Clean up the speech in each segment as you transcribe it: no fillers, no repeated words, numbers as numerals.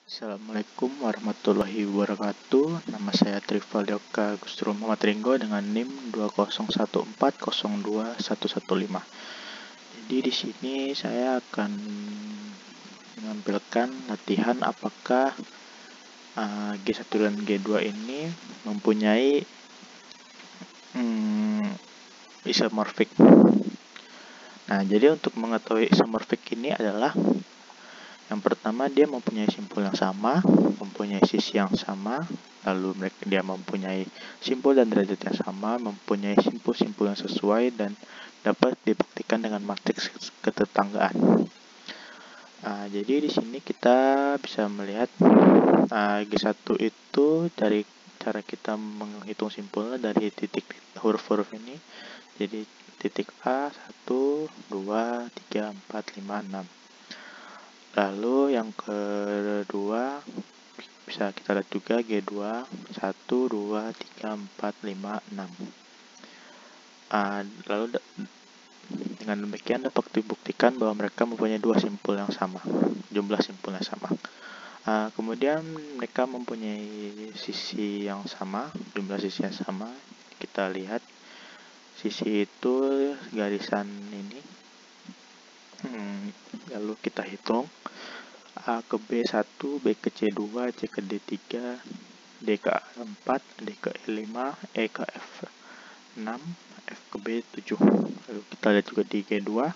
Assalamualaikum warahmatullahi wabarakatuh. Nama saya Trivalyoka Gustro Muhammad Ringo dengan NIM 201402115. Jadi di sini saya akan menampilkan latihan apakah G1 dan G2 ini mempunyai isomorfik. Nah, jadi untuk mengetahui isomorfik ini adalah yang pertama, dia mempunyai simpul yang sama, mempunyai sisi yang sama, lalu dia mempunyai simpul dan derajat yang sama, mempunyai simpul-simpul yang sesuai, dan dapat dibuktikan dengan matriks ketetanggaan. Jadi di sini kita bisa melihat G1 itu dari cara kita menghitung simpulnya dari titik huruf-huruf ini. Jadi titik A, 1, 2, 3, 4, 5, 6. Lalu yang kedua bisa kita lihat juga G2 1, 2, 3, 4, 5, 6. Lalu dengan demikian dapat dibuktikan bahwa mereka mempunyai dua simpul yang sama, jumlah simpulnya sama. Kemudian mereka mempunyai sisi yang sama, jumlah sisi yang sama. Kita lihat sisi itu garisan ini. Lalu kita hitung A ke B1, B ke C2, C ke D3, D ke A4, D ke E5, E ke F6, F ke B7. Lalu kita lihat juga di G2,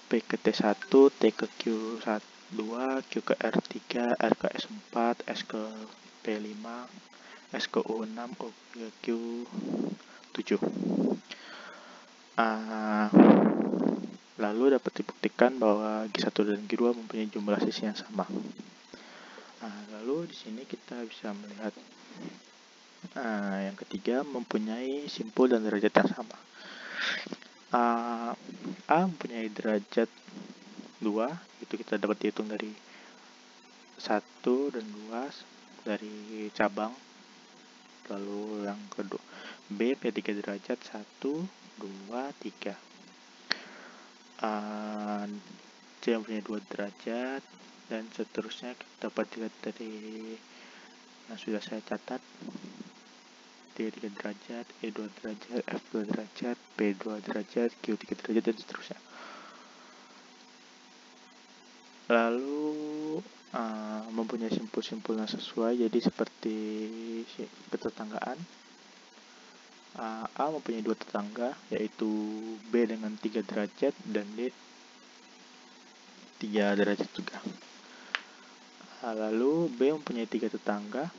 P ke T1, T ke Q2, Q ke R3, R ke S4, S ke P5, S ke U6, U ke Q7. Lalu dapat dibuktikan bahwa G1 dan G2 mempunyai jumlah sisi yang sama. Lalu di sini kita bisa melihat yang ketiga mempunyai simpul dan derajat yang sama. A mempunyai derajat 2, itu kita dapat dihitung dari 1 dan 2 dari cabang. Lalu yang kedua B P3 derajat 1, 2, 3. C mempunyai 2 derajat dan seterusnya kita dapat dilihat dari yang sudah saya catat. D3 derajat, E2 derajat, F2 derajat, P2 derajat, Q3 derajat, dan seterusnya. Lalu mempunyai simpul-simpul yang sesuai, jadi seperti ketetanggaan. A mempunyai 2 tetangga, yaitu B dengan 3 derajat dan D 3 derajat juga. Lalu B mempunyai 3 tetangga,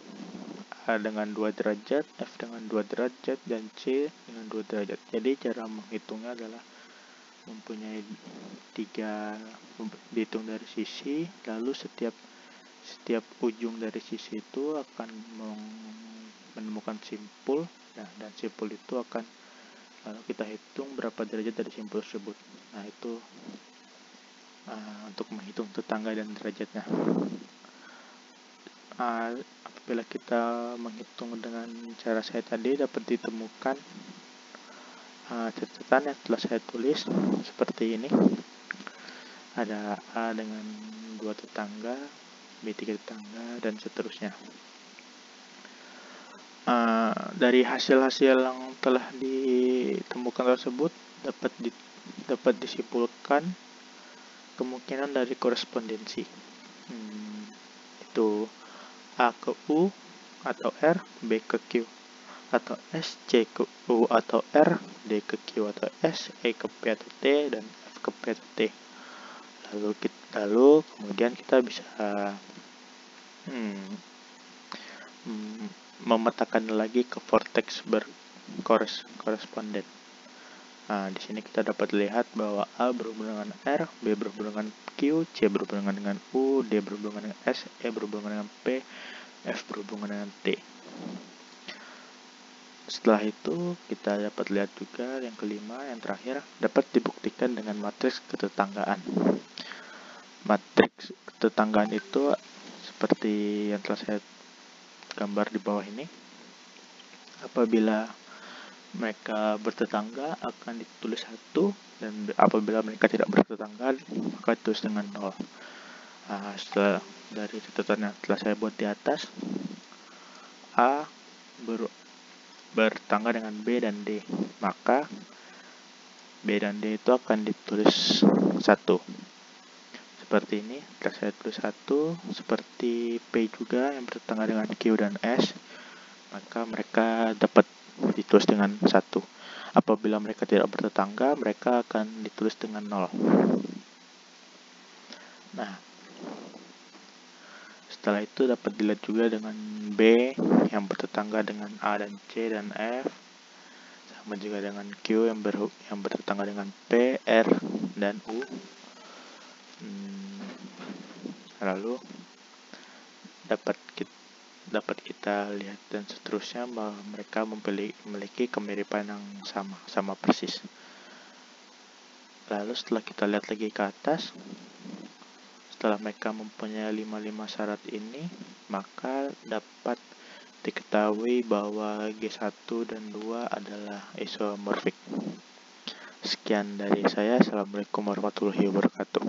A dengan 2 derajat, F dengan 2 derajat, dan C dengan 2 derajat. Jadi cara menghitungnya adalah mempunyai 3, dihitung dari sisi, lalu setiap ujung dari sisi itu akan menemukan simpul. Nah, dan simpul itu akan lalu kita hitung berapa derajat dari simpul tersebut. Nah, itu untuk menghitung tetangga dan derajatnya. Apabila kita menghitung dengan cara saya tadi, dapat ditemukan catatan yang telah saya tulis seperti ini. Ada A dengan 2 tetangga, B 3 tetangga, dan seterusnya. Dari hasil-hasil yang telah ditemukan tersebut dapat disimpulkan kemungkinan dari korespondensi. Itu A ke U atau R, B ke Q atau S, C ke U atau R, D ke Q atau S, E ke P atau T, dan F ke P atau T. Lalu kemudian kita bisa memetakan lagi ke vortex berkoresponden. Di sini kita dapat lihat bahwa A berhubungan dengan R, B berhubungan dengan Q, C berhubungan dengan U, D berhubungan dengan S, E berhubungan dengan P, F berhubungan dengan T. Setelah itu kita dapat lihat juga yang kelima, yang terakhir, dapat dibuktikan dengan matriks ketetanggaan. Matriks ketetanggaan itu seperti yang telah saya gambar di bawah ini. Apabila mereka bertetangga akan ditulis 1, dan apabila mereka tidak bertetangga maka ditulis dengan 0. Nah, setelah dari catatan yang telah saya buat di atas, A bertangga dengan B dan D, maka B dan D itu akan ditulis 1. Seperti ini, telah saya tulis 1. Seperti P juga yang bertangga dengan Q dan S, maka mereka dapat ditulis dengan 1. Apabila mereka tidak bertetangga, mereka akan ditulis dengan 0. Nah, setelah itu dapat dilihat juga dengan B yang bertetangga dengan A dan C dan F, sama juga dengan Q yang bertetangga dengan P, R, dan U. Lalu dapat kita lihat dan seterusnya bahwa mereka memiliki kemiripan yang sama persis. Lalu setelah kita lihat lagi ke atas, setelah mereka mempunyai 5 syarat ini, maka dapat diketahui bahwa G1 dan 2 adalah isomorfik. Sekian dari saya. Assalamualaikum warahmatullahi wabarakatuh.